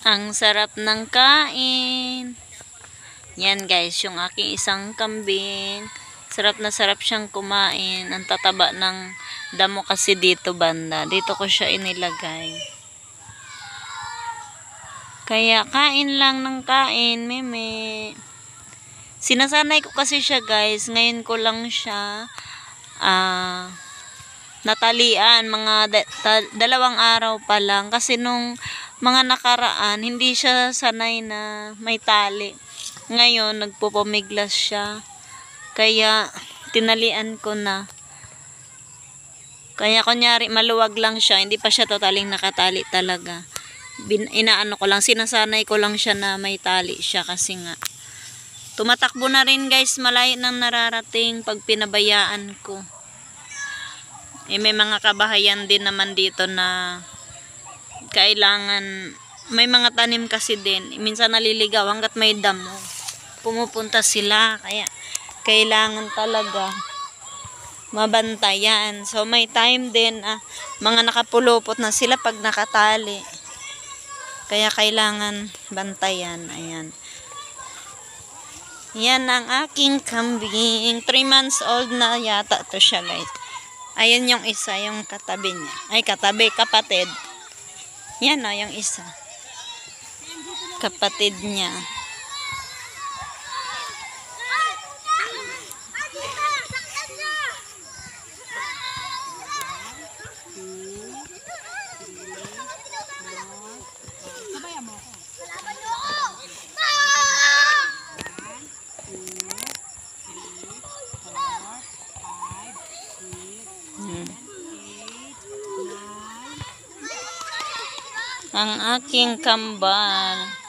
Ang sarap ng kain. Yan guys, yung aking isang kambing. Sarap na sarap siyang kumain. Ang tataba ng damo kasi dito banda. Dito ko siya inilagay. Kaya kain lang ng kain, meme. Sinasanay ko kasi siya guys. Ngayon ko lang siya natalian. Mga dalawang araw pa lang. Kasi nung mga nakaraan, hindi siya sanay na may tali. Ngayon, nagpupumiglas siya. Kaya, tinalian ko na. Kaya, kunyari, maluwag lang siya. Hindi pa siya totaling nakatali talaga. Inaano ko lang, sinasanay ko lang siya na may tali siya. Kasi nga, tumatakbo na rin guys. Malayo nang nararating pag pinabayaan ko. May mga kabahayan din naman dito na kailangan, may mga tanim kasi din. Minsan naliligaw hanggat may damo. Pumupunta sila. Kaya kailangan talaga mabantayan. So may time din mga nakapulupot na sila pag nakatali. Kaya kailangan bantayan. Ayan. Yan ang aking kambing. 3 months old na yata to siya guys. Ayan yung isa, yung katabi niya. Ay katabi, kapatid. Yan o, yung isa. Kapatid niya. Ang aking kambal.